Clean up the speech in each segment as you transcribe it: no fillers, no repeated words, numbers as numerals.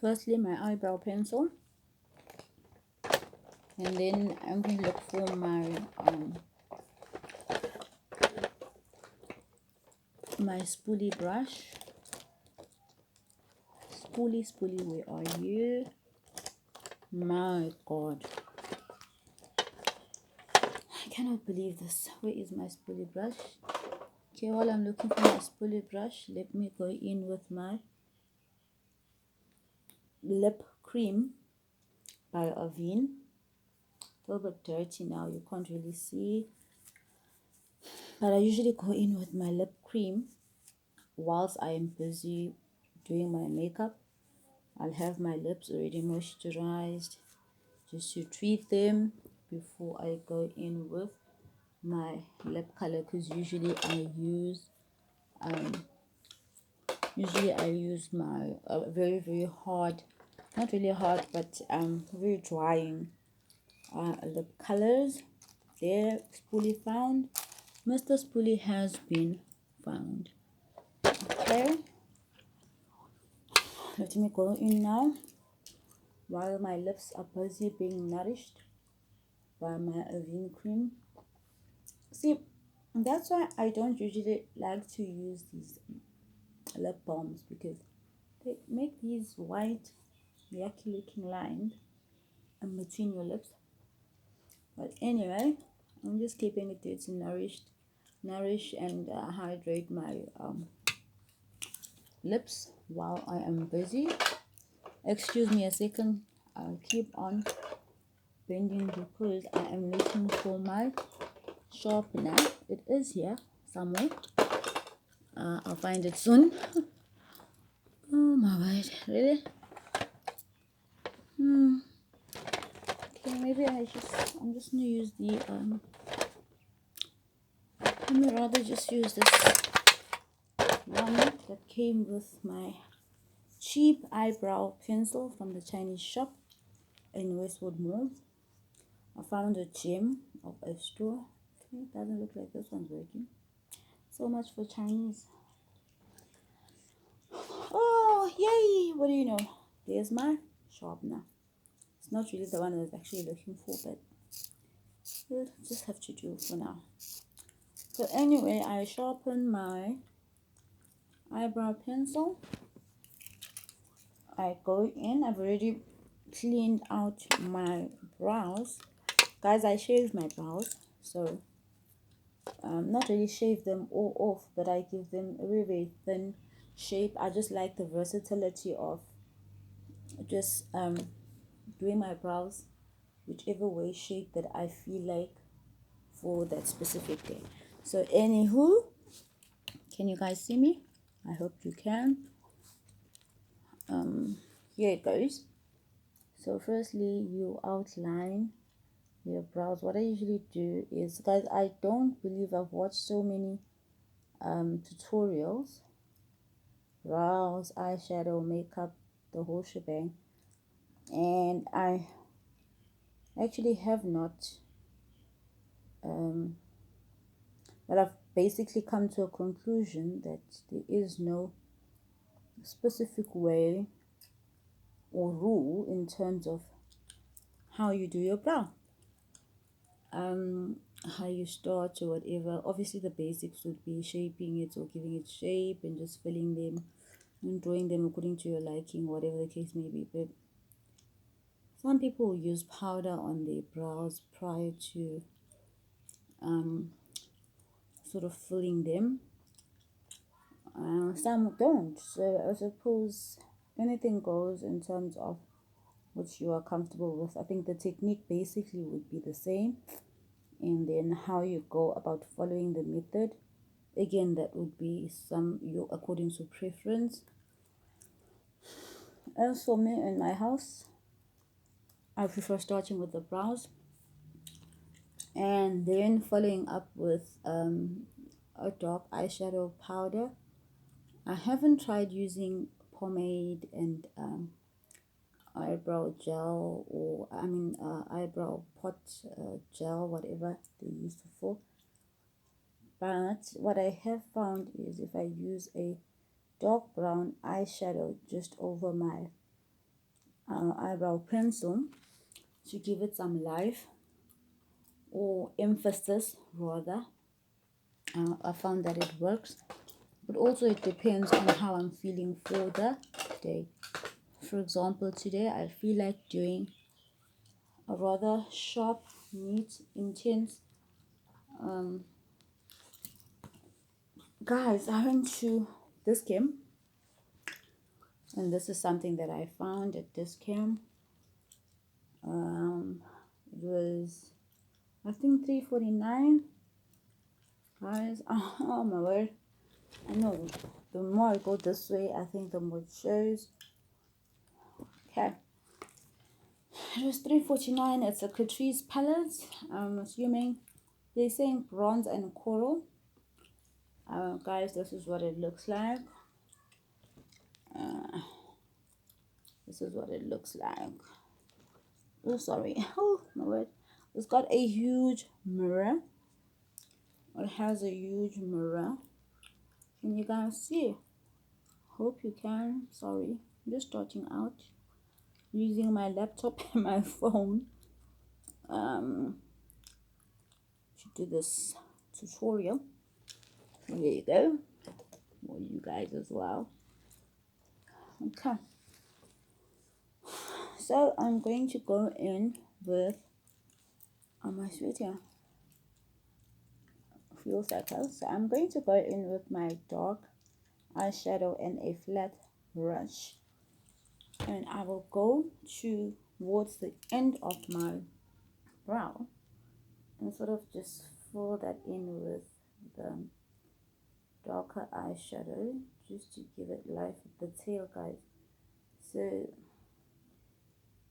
Firstly, my eyebrow pencil, and then I'm going to look for my spoolie brush. Spoolie, where are you? My God, I cannot believe this. Where is my spoolie brush? Okay, while I'm looking for my spoolie brush, let me go in with my lip cream by Avene. A little bit dirty now, you can't really see, but I usually go in with my lip cream whilst I am busy doing my makeup. I'll have my lips already moisturized just to treat them before I go in with my lip color, because usually I use my very hard, not really hard, but very drying lip colors. There, Spoolie found. Mr. Spoolie has been found. Okay, let me go in now while my lips are busy being nourished by my Avene cream. See, that's why I don't usually like to use these lip balms, because they make these white yucky looking lines in between your lips. But anyway, I'm just keeping it to nourish and hydrate my lips while I am busy. Excuse me a second, I'll keep on bending because I am looking for my sharpener. It is here somewhere. I'll find it soon. Oh my word, really? Okay, maybe I'm just gonna use the I'm gonna rather just use this one that came with my cheap eyebrow pencil from the Chinese shop in Westwood Mall. I found a gem of a straw. Okay, it doesn't look like this one's working. So much for Chinese. Oh, yay! What do you know? There's my sharpener. It's not really the one I was actually looking for, but we'll just have to do for now. So anyway, I sharpen my eyebrow pencil. I go in. I've already cleaned out my brows. Guys, I shaved my brows, so not really shave them all off, but I give them a very thin shape. I just like the versatility of just doing my brows whichever way shape that I feel like for that specific day. So anywho, can you guys see me? I hope you can. Here it goes. So firstly, you outline your brows. What I usually do is, guys, I don't believe I've watched so many tutorials, brows, eyeshadow, makeup, the whole shebang, and I actually have not but I've basically come to a conclusion that there is no specific way or rule in terms of how you do your brow, how you start or whatever. Obviously the basics would be shaping it or giving it shape and just filling them and drawing them according to your liking, whatever the case may be. But some people use powder on their brows prior to sort of filling them. Some don't. So I suppose anything goes in terms of which you are comfortable with. I think the technique basically would be the same, and then how you go about following the method, again, that would be you according to preference. As for me in my house, I prefer starting with the brows and then following up with a dark eyeshadow powder. I haven't tried using pomade and eyebrow gel, or eyebrow pot gel, whatever they use it for. But what I have found is if I use a dark brown eyeshadow just over my eyebrow pencil to give it some life or emphasis rather. I found that it works, but also it depends on how I'm feeling for the day. For example, today I feel like doing a rather sharp, neat, intense. Guys, I went to this camp, and this is something that I found at this camp. It was, I think, $3.49. Guys, oh my word! I know the more I go this way, I think the more it shows. Okay, it was $3.49. It's a Catrice palette. I'm assuming they're saying bronze and coral. Guys, this is what it looks like. This is what it looks like. Oh, sorry. Oh my word! It's got a huge mirror. It has a huge mirror. Can you guys see? Hope you can. Sorry, I'm just starting out using my laptop and my phone to do this tutorial. There you go, for you guys as well. Okay, so I'm going to go in with my sweetie fuel cycle. So I'm going to go in with my dark eyeshadow and a flat brush, and I will go towards the end of my brow and sort of just fill that in with the darker eyeshadow just to give it life at the tail, guys. So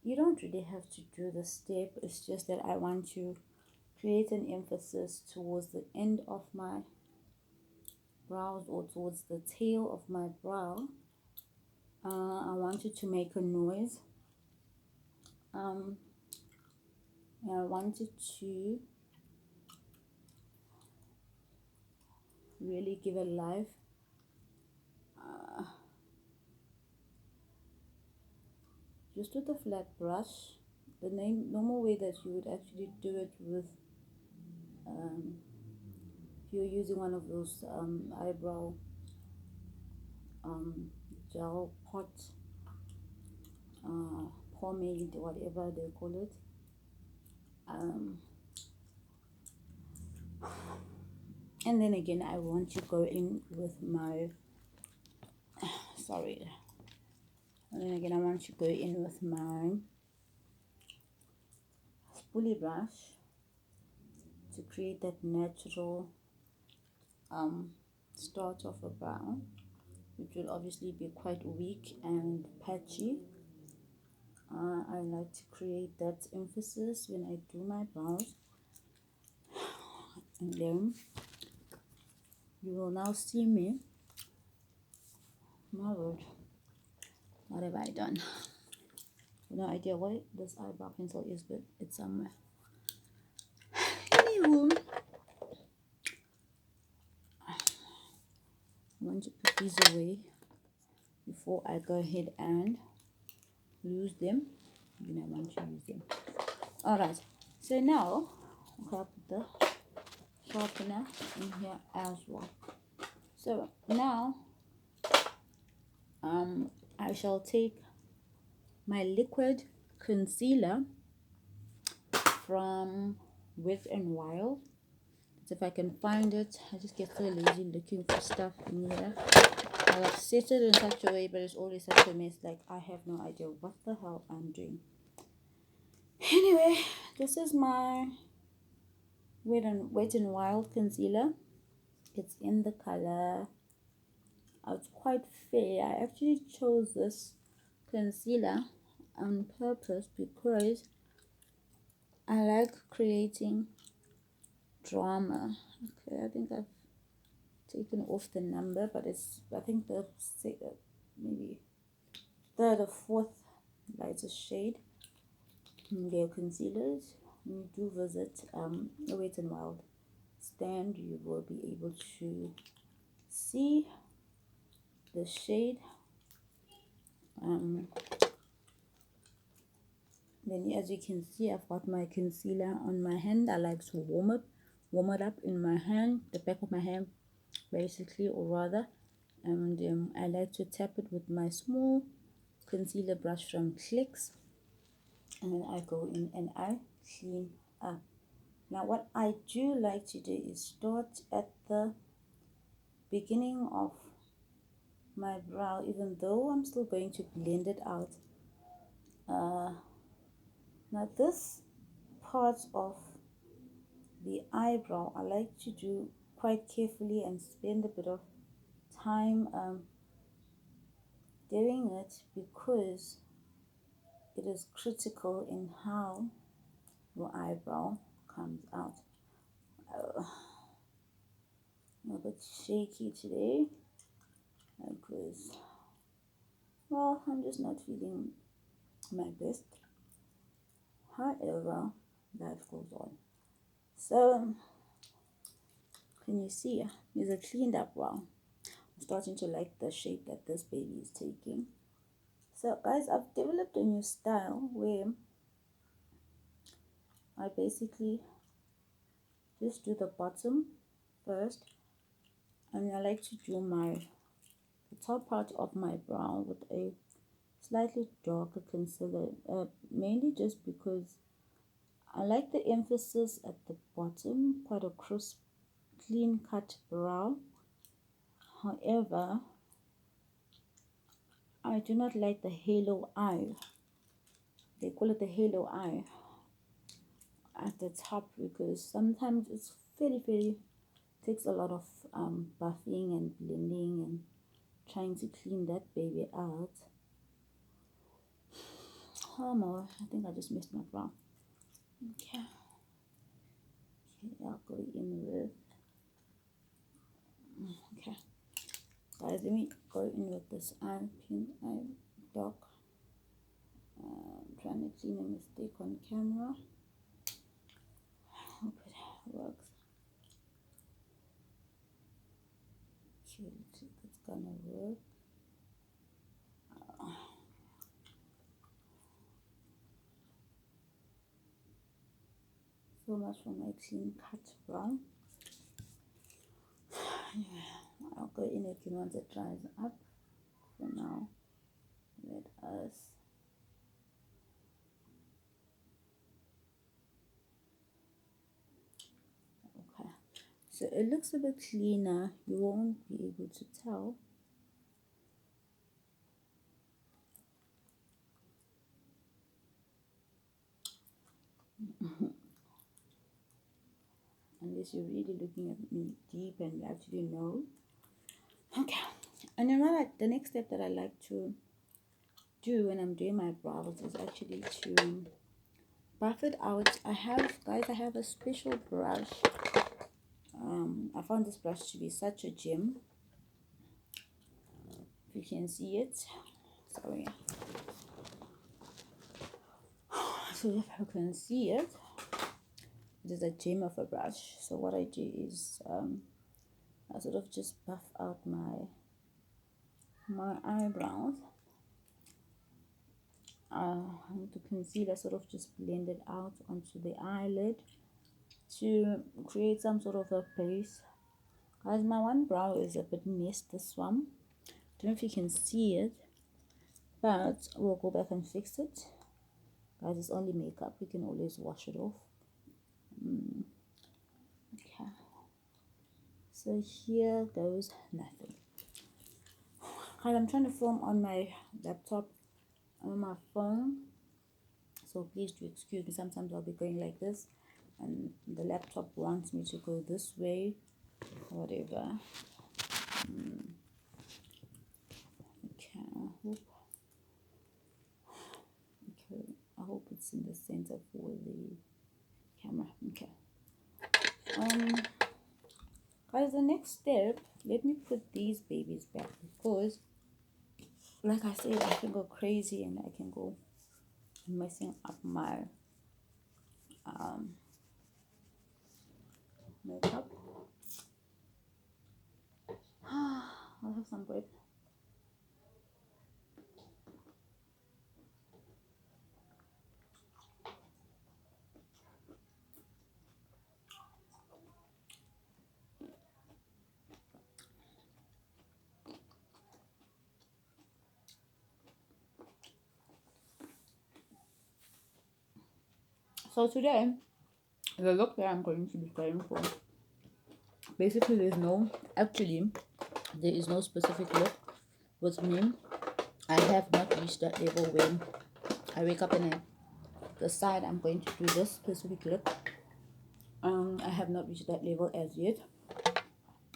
you don't really have to do the step, it's just that I want to create an emphasis towards the end of my brows or towards the tail of my brow. I wanted to make a noise. And I wanted to really give it life. Just with a flat brush, the normal way that you would actually do it with if you're using one of those eyebrow gel pot, pomade, whatever they call it. And then again, I want to go in with my sorry. And then again, I want to go in with my spoolie brush to create that natural start of a brow, which will obviously be quite weak and patchy. I like to create that emphasis when I do my brows. And then you will now see me. My word, what have I done? No idea what this eyebrow pencil is, but it's somewhere. Anywho, I want to put these away before I go ahead and lose them. I want to use them. Alright, so now I'll put the sharpener in here as well. So now I shall take my liquid concealer from Wet n Wild. If I can find it, I just get so lazy looking for stuff in here. I've set it in such a way, but it's always such a mess, like I have no idea what the hell I'm doing. Anyway, this is my Wet n Wild concealer. It's in the color, it's quite fair. I actually chose this concealer on purpose because I like creating drama. Okay, I think I've taken off the number, but it's, I think the maybe third or fourth lightest shade. Their concealers. When you do visit Wet n Wild stand, you will be able to see the shade. Then as you can see, I've got my concealer on my hand. I like to warm it up in my hand, the back of my hand basically, or rather, and I like to tap it with my small concealer brush from Clicks, and then I go in and I clean up. Now what I do like to do is start at the beginning of my brow, even though I'm still going to blend it out. Now this part of the eyebrow I like to do quite carefully and spend a bit of time doing it, because it is critical in how your eyebrow comes out. I'm a bit shaky today because, well, I'm just not feeling my best. However, life goes on. So, can you see? It's a cleaned up brow. I'm starting to like the shape that this baby is taking. So, guys, I've developed a new style where I basically just do the bottom first, and I like to do the top part of my brow with a slightly darker concealer, mainly just because I like the emphasis at the bottom, quite a crisp, clean cut brow. However, I do not like the halo eye. They call it the halo eye at the top, because sometimes it's very takes a lot of buffing and blending and trying to clean that baby out. Oh no, I think I just missed my brow. Okay, I'll go in with, okay guys, let me go in with this eye pin, eye dark. Trying to clean a mistake on camera. Hope it works. Okay, let's see if it's gonna work. So much for my clean cut brow. Yeah, I'll go in again once it dries up. For now, let us okay. So it looks a bit cleaner. You won't be able to tell. Unless you're really looking at me deep and you actually know. Okay, and then the next step that I like to do when I'm doing my brows is actually to buff it out. I have a special brush. I found this brush to be such a gem. If you can see it, sorry. So if you can see it, it is a gem of a brush. So what I do is I sort of just buff out my eyebrows. With the concealer, sort of just blend it out onto the eyelid to create some sort of a base. Guys, my one brow is a bit messed, this one. Don't know if you can see it, but we'll go back and fix it. Guys, it's only makeup, you can always wash it off. Okay, so here goes nothing. Guys, I'm trying to film on my laptop, on my phone, so please do excuse me. Sometimes I'll be going like this and the laptop wants me to go this way, whatever. I hope it's in the center for the camera. Okay, guys, the next step, let me put these babies back, because like I said, I can go crazy and I can go messing up my makeup. I'll have some bread. So today, the look that I'm going to be going for, basically there is no specific look with me. I have not reached that level when I wake up and I decide I'm going to do this specific look. I have not reached that level as yet.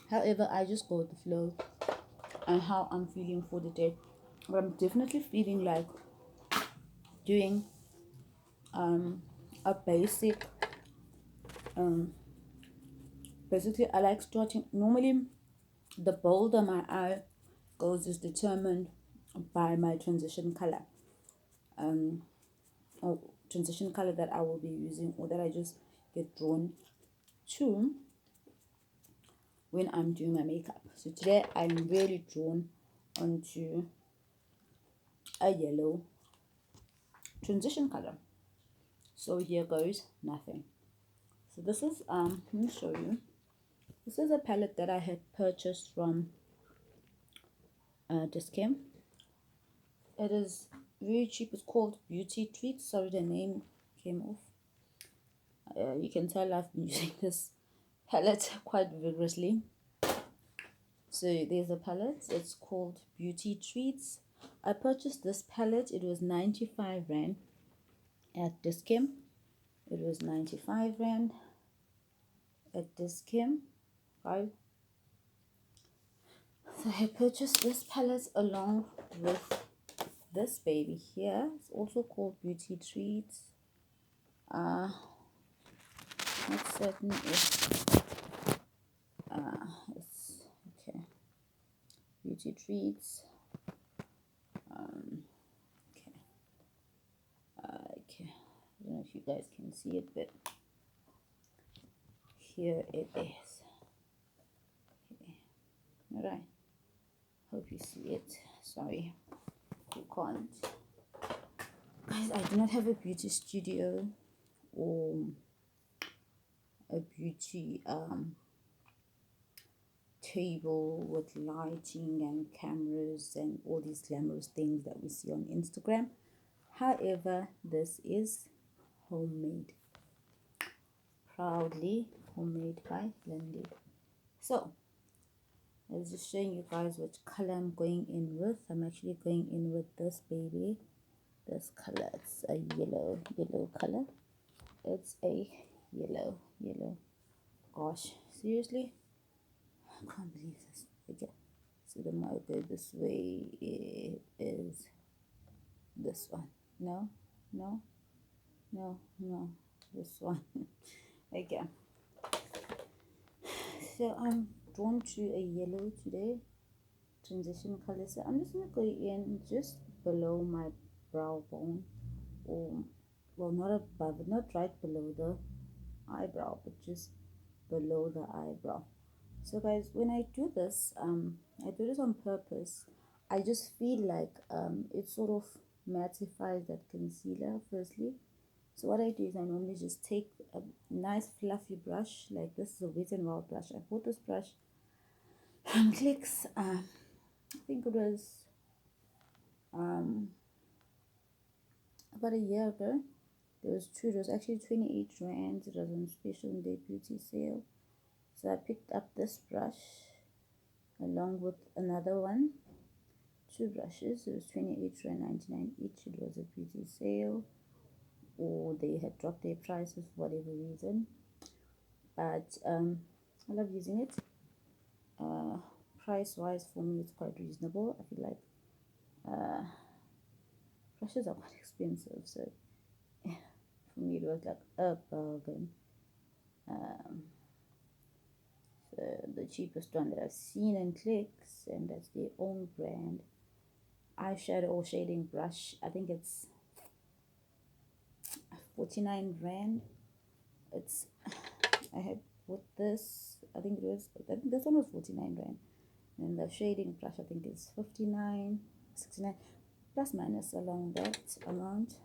However, I just go with the flow and how I'm feeling for the day. But I'm definitely feeling like doing a basic basically I like starting normally. The bolder my eye goes is determined by my transition color, or transition color that I will be using, or that I just get drawn to when I'm doing my makeup. So today I'm really drawn onto a yellow transition color. So here goes nothing. So this is let me show you. This is a palette that I had purchased from Dis-Chem. It is very cheap. It's called Beauty Treats. Sorry, the name came off. You can tell I've been using this palette quite vigorously. So there's a palette. It's called Beauty Treats. I purchased this palette. It was 95 Rand at Dis-Chem. It was 95 Rand at Dis-Chem. Right. So I purchased this palette along with this baby here. It's also called Beauty Treats. Not certain if it's okay. Beauty Treats. Okay. Okay. I don't know if you guys can see it, but here it is. Okay. All right. Hope you see it. Sorry, you can't. Guys, I do not have a beauty studio or a beauty table with lighting and cameras and all these glamorous things that we see on Instagram. However, this is homemade. Proudly homemade by Blended. So, I was just showing you guys which color I'm going in with. I'm actually going in with this baby. This color, it's a yellow color. It's a yellow. Gosh, seriously? I can't believe this. Okay, so the more I go this way, it is this one. No, this one. Okay. So I'm drawn to a yellow today. Transition color. So I'm just gonna go in just below my brow bone, or well, not above, not right below the eyebrow, but just below the eyebrow. So guys, when I do this, I do this on purpose. I just feel like it sort of mattifies that concealer firstly. So what I do is I normally just take a nice fluffy brush, like this is a Wet n Wild brush. I bought this brush from Clicks. I think it was about a year ago. There was two. It was actually 28 Rand. It was on special day beauty sale. So I picked up this brush along with another one. Two brushes. It was 28 Rand 99 each. It was a beauty sale, or they had dropped their prices for whatever reason. But I love using it. Price wise, for me, it's quite reasonable. I feel like brushes are quite expensive, so for me it was like a bargain. So the cheapest one that I've seen in Clicks, and that's their own brand eyeshadow or shading brush. I think it's 49 Rand. It's I had bought this. I think this one was 49 Rand, and the shading brush I think is 59, 69, plus minus along that amount.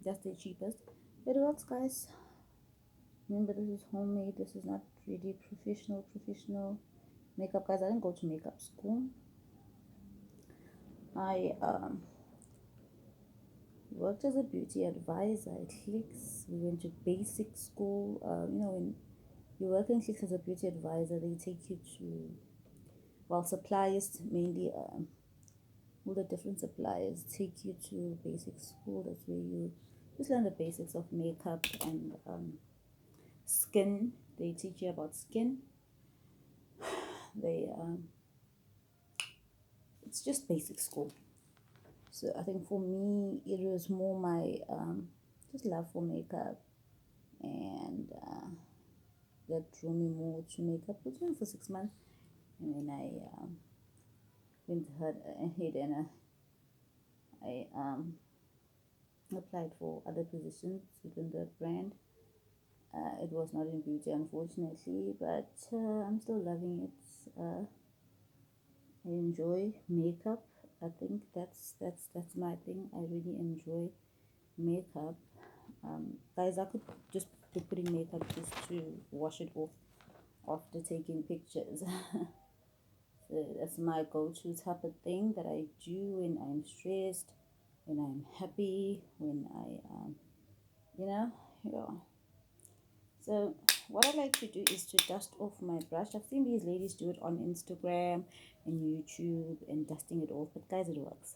That's the cheapest. It works, guys. Remember, this is homemade. This is not really professional makeup, guys. I didn't go to makeup school. I worked as a beauty advisor at Clicks. We went to basic school. When you work in Clicks as a beauty advisor, they take you to, well, suppliers mainly, all the different suppliers take you to basic school. That's where you just learn the basics of makeup and skin. They teach you about skin. They It's just basic school. So I think for me, it was more my just love for makeup, and that drew me more to makeup. I was doing for 6 months, and then I went ahead and I applied for other positions within the brand. It was not in beauty, unfortunately, but I'm still loving it. I enjoy makeup. I think that's my thing. I really enjoy makeup. Guys, I could just be putting makeup just to wash it off after taking pictures. So that's my go-to type of thing that I do when I'm stressed, when I'm happy, when you know, yeah. So what I like to do is to dust off my brush. I've seen these ladies do it on Instagram and YouTube and dusting it off, but guys, it works.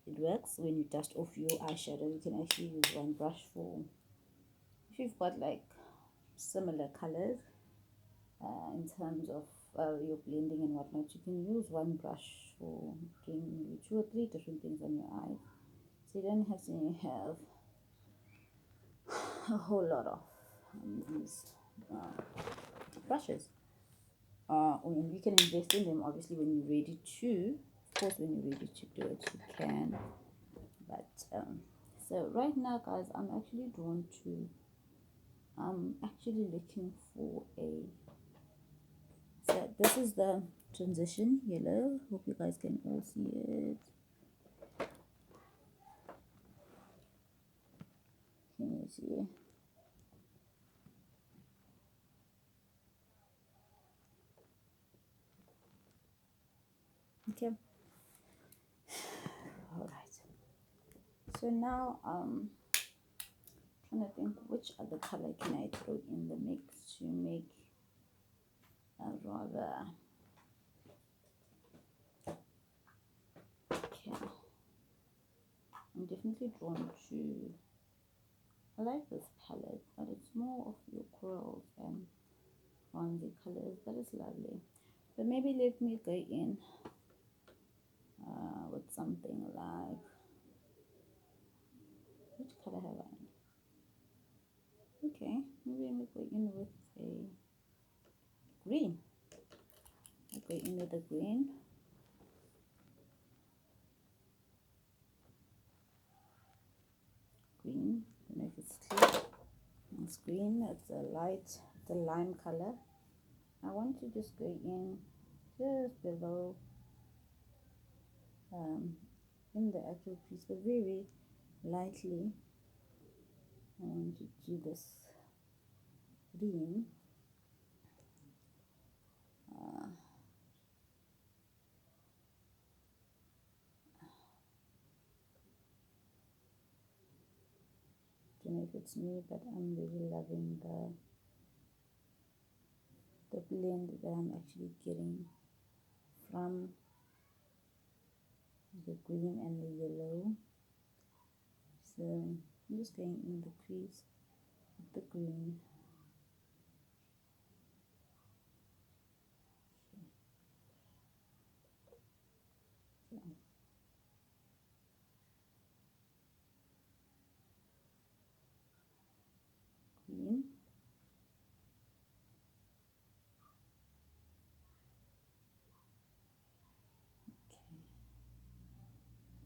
It works when you dust off your eyeshadow. You can actually use one brush for, if you've got like similar colors in terms of your blending and whatnot, you can use one brush for doing 2 or 3 different things on your eyes. So you don't have to have a whole lot of these brushes. When you can invest in them, obviously, when you're ready to. Of course, when you're ready to do it, you can. But so right now, guys, I'm actually drawn to. I'm actually looking for a. So this is the transition yellow. Hope you guys can all see it. Can you see? Okay. All right. So now trying to think which other color can I throw in the mix to make a rather, okay. I'm definitely drawn to, I like this palette, but it's more of your corals and bronzy colors. That is lovely. But maybe let me go in with something like, which color have I? Okay, maybe let me go in with a green. I'll go in with a green. Green, I don't know if it's clear. It's green, it's a light, the lime color. I want to just go in just below in the actual piece, but very lightly. I want to do this green don't know if it's me, but I'm really loving the blend that I'm actually getting from the green and the yellow. So I'm just going in the crease with the green. So, green.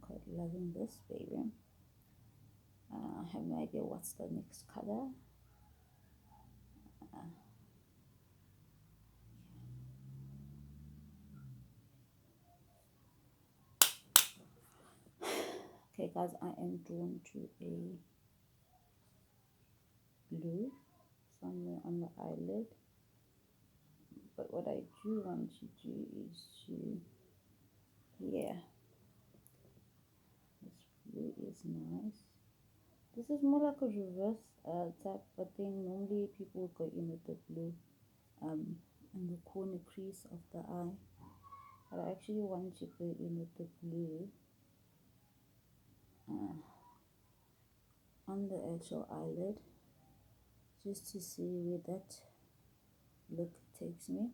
Okay, quite loving this baby. I have no idea what's the next color. Okay, guys, I am drawn to a blue somewhere on the eyelid. But what I do want to do is to, yeah, let's blue is nice. This is more like a reverse type, but then normally people go in with the blue in the corner crease of the eye. But I actually want to go in with the blue on the actual eyelid, just to see where that look takes me.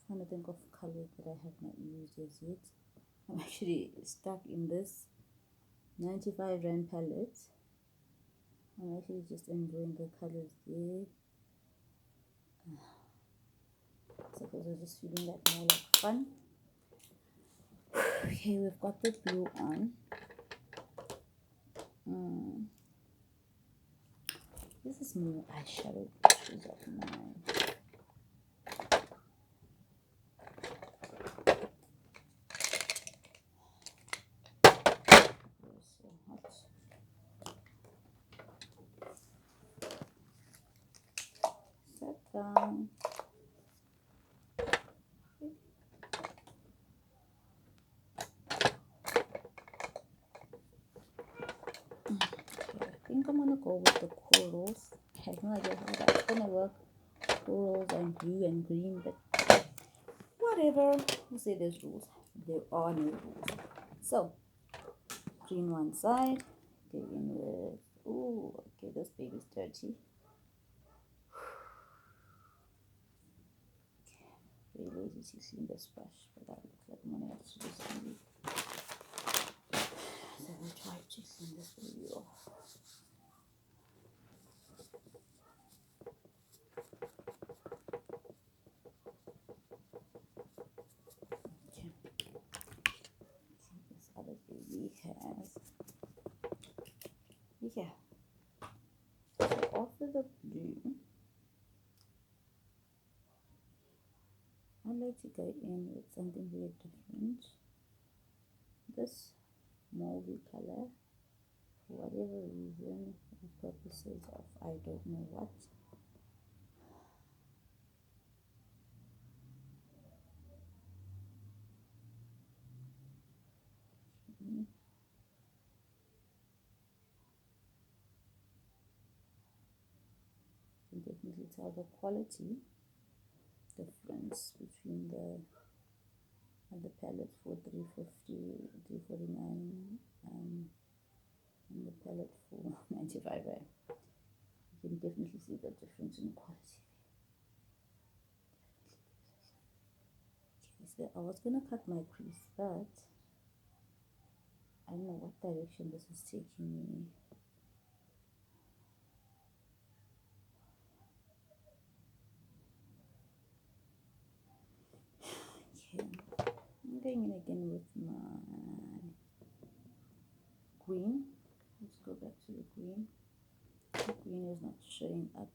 Trying to think of colors that I have not used as yet. I'm actually stuck in this 95 Rand palette. I'm actually just enjoying the colors there. So because I was just feeling that more like fun. Okay, we've got the blue on. This is more eyeshadow pictures of mine. So hot. Set down. I think I'm gonna go with the corals. I have no idea how that's gonna work. Corals and blue and green, but whatever. You say there's rules. There are no rules. So, green one side. Go in with. Ooh, okay, this baby's dirty. Very lazy to clean this brush, but that looks like money has to do something. So we'll try to clean this baby off. This other baby has, yeah. So after the blue, I'd like to go in with something very different. This mauvey color, for whatever reason, for purposes of I don't know what. You can definitely tell the quality difference between the palette for 350, 349, and the palette for 95 Rand. You can definitely see the difference in quality. Okay, so I was gonna cut my crease, but I don't know what direction this is taking me. Okay, I'm going in again with my green. Let's go back to the green. The green is not showing up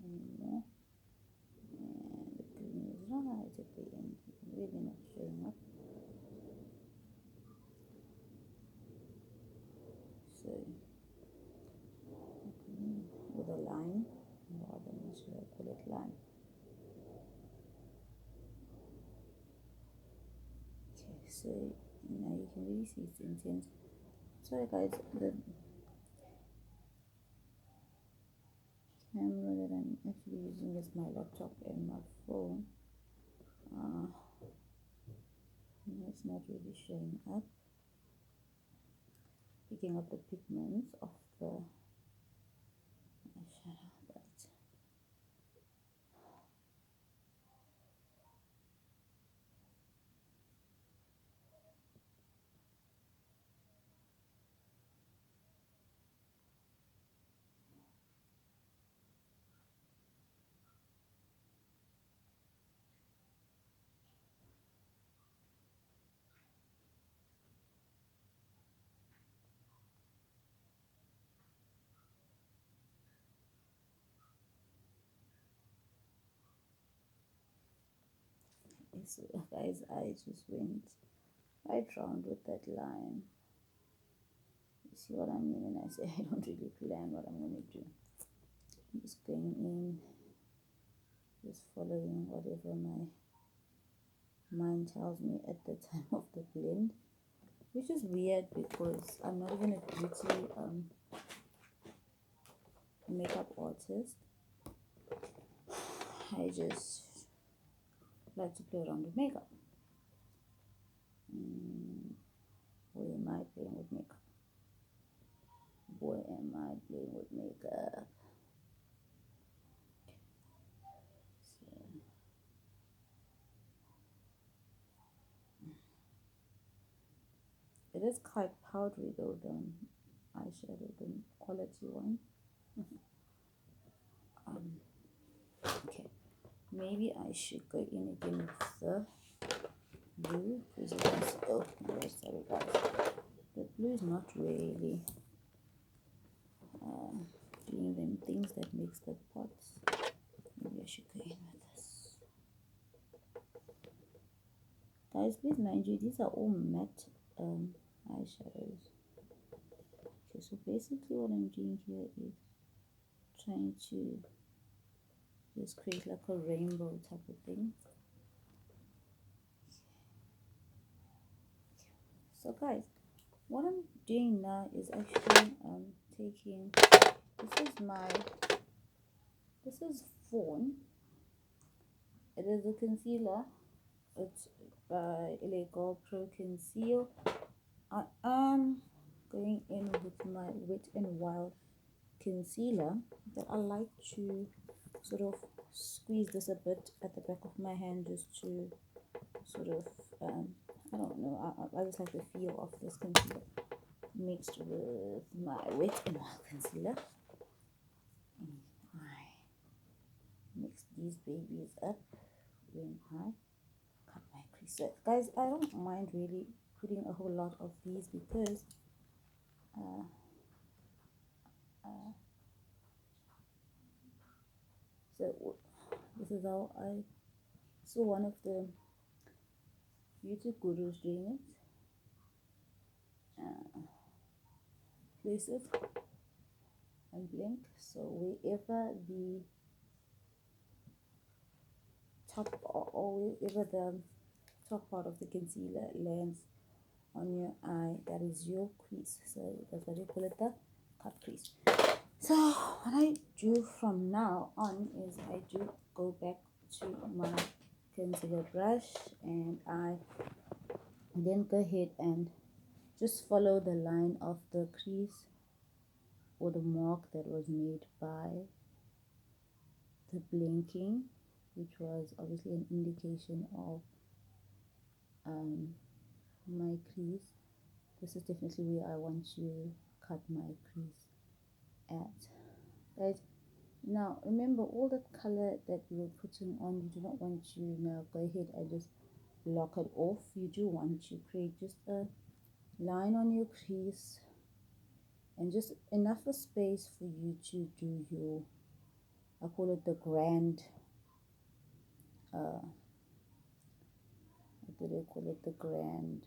anymore, and the green is right at the end, really not showing up. So green with a line, rather than should I call it line. Okay, so now you can really see it's intense. Sorry guys, the camera that I'm actually using is my laptop and my phone. It's not really showing up, picking up the pigments of the eyeshadow, but so guys, I just went right round with that line. You see what I mean? And I say I don't really plan what I'm going to do. I'm just going in, just following whatever my mine tells me at the time of the blend, which is weird because I'm not even a beauty makeup artist. I just like to play around with makeup. Boy, am I playing with makeup. Boy, am I playing with makeup. So, it is quite powdery though, the eyeshadow, the quality one. Okay, maybe I should go in again with the blue, because you can see, oh my gosh, sorry guys, the blue is not really doing them things that makes the pots. Maybe I should go in with this. Guys, please mind you, these are all matte eyeshadows. Okay, so basically what I'm doing here is trying to just create like a rainbow type of thing. So guys, what I'm doing now is actually taking, this is Fawn. It is a concealer. It's by Illegal Pro Conceal. I am going in with my Wet n Wild concealer, but I like to sort of squeeze this a bit at the back of my hand just to sort of I don't know, I just like the feel of this concealer mixed with my Wet n Wild concealer. I mix these babies up when I cut my crease. So guys, I don't mind really putting a whole lot of these because so this is how I saw one of the YouTube gurus doing it. Place it and blink, so wherever the top or wherever the top part of the concealer lands on your eye, that is your crease. So that's what you call it, the cut crease. So what I do from now on is I do go back to my concealer brush and I then go ahead and just follow the line of the crease or the mark that was made by the blinking, which was obviously an indication of my crease. This is definitely where I want to cut my crease at, guys. Now remember, all that color that you were putting on, you do not want to now go ahead and just block it off. You do want to create just a line on your crease and just enough of space for you to do your, I call it the grand what do they call it, the grand